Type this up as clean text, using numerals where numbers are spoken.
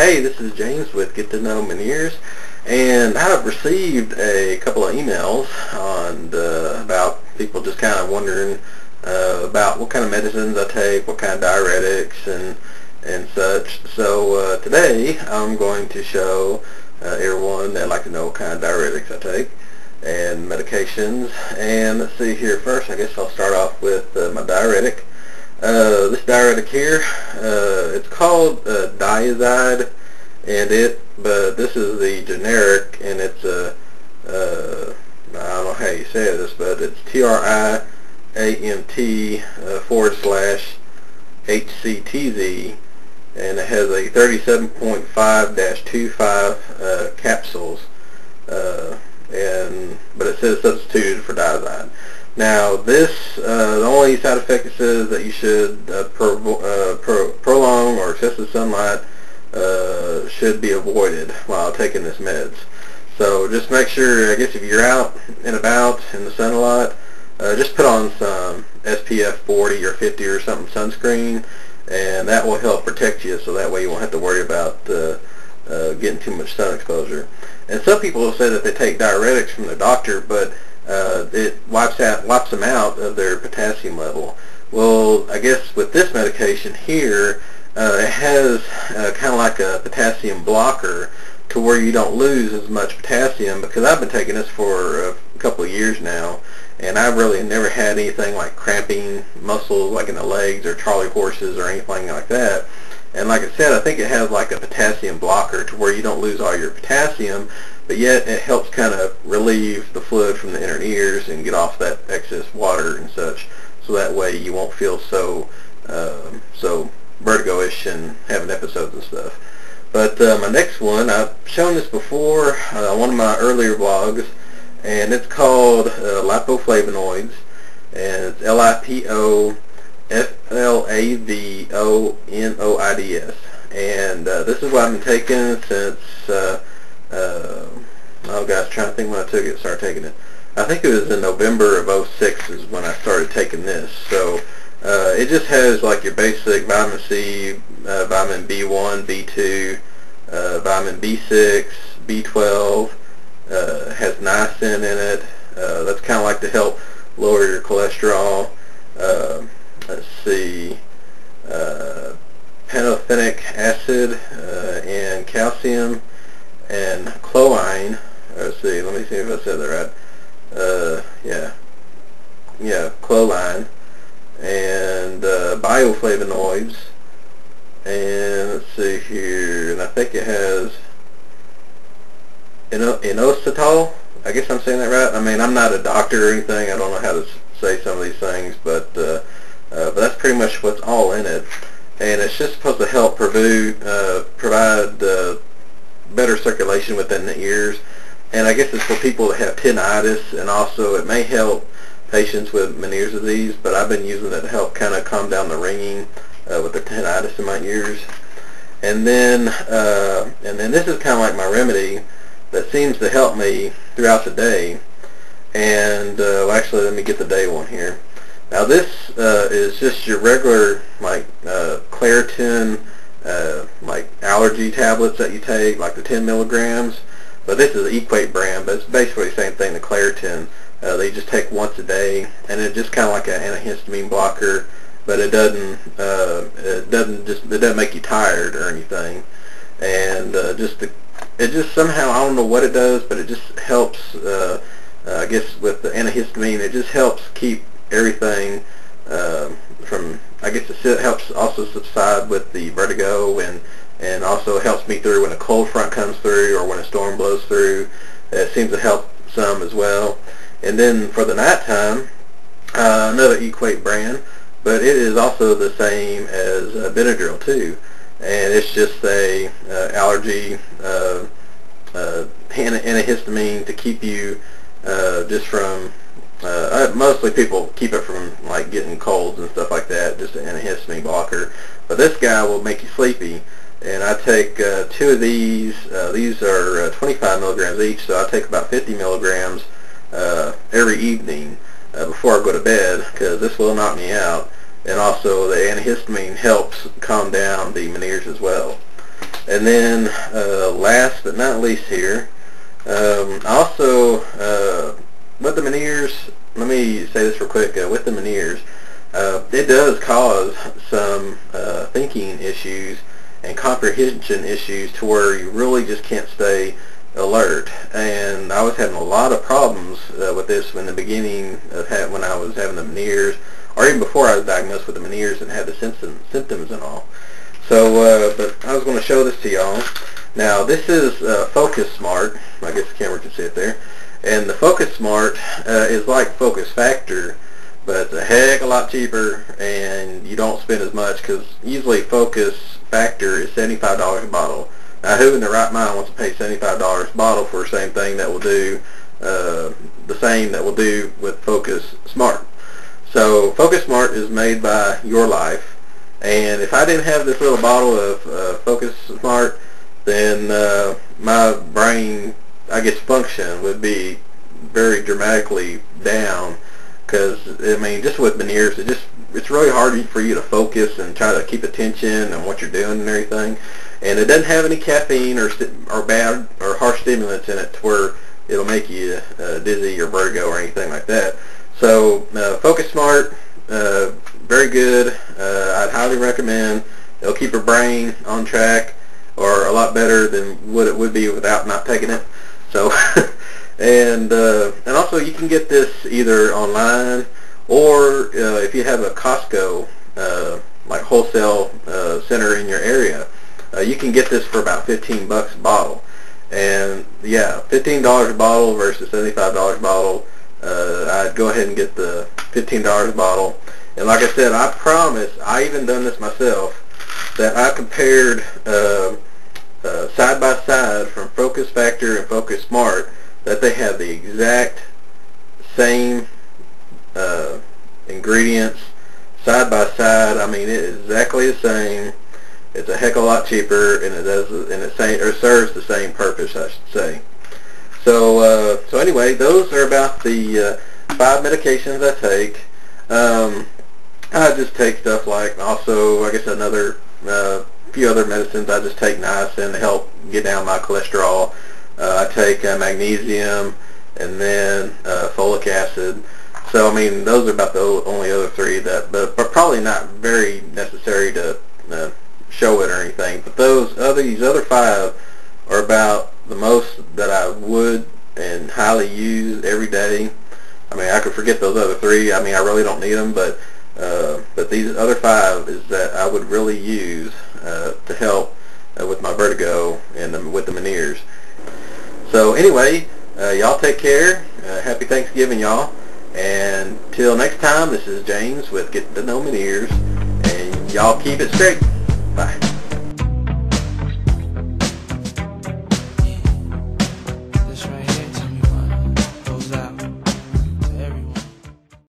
Hey, this is James with Get to Know Menieres, and I've received a couple of emails on about people just kind of wondering about what kind of medicines I take, what kind of diuretics, and such. So today I'm going to show everyone that'd like to know what kind of diuretics I take and medications. And let's see here. First, I guess I'll start off with my diuretic. This diuretic here, it's called Diazide, but this is the generic, and it's I don't know how you say this, but it's TRIAMT /HCTZ, and it has a 37.5-25 capsules, but it says substituted for Diazide. Now this, the only side effect it says that you should prolong or excessive sunlight should be avoided while taking this meds. So just make sure, I guess if you're out and about in the sun a lot, just put on some SPF 40 or 50 or something sunscreen, and that will help protect you, so that way you won't have to worry about getting too much sun exposure. And some people have said that they take diuretics from their doctor, but it wipes them out of their potassium level. Well, I guess with this medication here, it has kind of like a potassium blocker to where you don't lose as much potassium, because I've been taking this for a couple of years now, and I've really never had anything like cramping muscles like in the legs or Charlie horses or anything like that. And like I said, I think it has like a potassium blocker to where you don't lose all your potassium, but yet it helps kind of relieve the fluid from the inner ears and get off that excess water and such, so that way you won't feel so vertigo-ish and having episodes and stuff. But my next one, I've shown this before on one of my earlier vlogs, and it's called lipoflavonoids, and it's LIPOFLAVONOIDS, and this is what I've been taking since oh gosh, trying to think when I started taking it. I think it was in November of '06 is when I started taking this. So it just has like your basic vitamin C, vitamin B1, B2, vitamin B6, B12, has niacin in it. That's kind of like to help lower your cholesterol. Let's see, pantothenic acid, and calcium, and chlorine. Let's see, let me see if I said that right. Yeah, chlorine, and bioflavonoids, and let's see here, and I think it has inositol. I guess I'm saying that right. I mean, I'm not a doctor or anything. I don't know how to say some of these things, but that's pretty much what's all in it, and it's just supposed to help provide better circulation within the ears. And I guess it's for people that have tinnitus, and also it may help patients with Meniere's disease, but I've been using it to help kind of calm down the ringing with the tinnitus in my ears. And then this is kind of like my remedy that seems to help me throughout the day. And well, actually, let me get the day one here. Now this is just your regular like Claritin like allergy tablets that you take, like the 10 milligrams. But this is the Equate brand, but it's basically the same thing, the Claritin. They just take once a day, and it's just kind of like an antihistamine blocker, but it doesn't make you tired or anything. And it just somehow, I don't know what it does, but it just helps. I guess with the antihistamine, it just helps keep everything from. I guess it helps also subside with the vertigo, and also helps me through when a cold front comes through or when a storm blows through. It seems to help some as well. And then for the nighttime, another Equate brand, but it is also the same as Benadryl too, and it's just a allergy antihistamine to keep you just from mostly people keep it from like getting colds and stuff like that, just an antihistamine blocker. But this guy will make you sleepy, and I take 2 of these. These are 25 milligrams each, so I take about 50 milligrams every evening before I go to bed, because this will knock me out. And also the antihistamine helps calm down the Menieres as well. And then last but not least here, also with the Menieres, let me say this real quick, with the Menieres, it does cause some thinking issues and comprehension issues to where you really just can't stay alert. And I was having a lot of problems with this in the beginning of when I was having the Menieres, or even before I was diagnosed with the Menieres and had the symptoms and all. So, but I was going to show this to y'all. Now, this is Focus Smart. I guess the camera can see it there. And the Focus Smart is like Focus Factor, but it's a heck of a lot cheaper, and you don't spend as much, because usually Focus Factor is $75 a bottle. Now, who in their right mind wants to pay $75 a bottle for the same thing that will do the same that will do with Focus Smart? So Focus Smart is made by Your Life, and if I didn't have this little bottle of Focus Smart, then my brain, I guess, function would be very dramatically down, because I mean, just with Menieres, it's really hard for you to focus and try to keep attention on what you're doing and everything. And it doesn't have any caffeine or bad or harsh stimulants in it to where it'll make you dizzy or vertigo or anything like that. So Focus Smart, very good. I'd highly recommend. It'll keep your brain on track, or a lot better than what it would be without not taking it. So and also you can get this either online, or if you have a Costco like wholesale center in your area, you can get this for about $15 a bottle. And yeah, $15 a bottle versus $75 a bottle. I'd go ahead and get the $15 a bottle. And like I said, I promise, I even done this myself, that I compared side by side from Focus Factor and Focus Smart, that they have the exact same ingredients side by side. I mean, it is exactly the same. It's a heck of a lot cheaper, and it serves the same purpose, I should say. So so anyway, those are about the 5 medications I take. I just take stuff like, also, I guess, another few other medicines. I just take niacin to help get down my cholesterol. I take magnesium, and then folic acid. So I mean, those are about the only other 3 that, but probably not very necessary to show it or anything. But these other 5 are about the most that I would and highly use every day. I mean, I could forget those other 3. I mean, I really don't need them, but these other 5 is that I would really use to help with my vertigo and with the Menieres. So anyway, y'all take care. Happy Thanksgiving, y'all. And till next time, this is James with Getting to Know Menieres, and y'all keep it straight. Bye.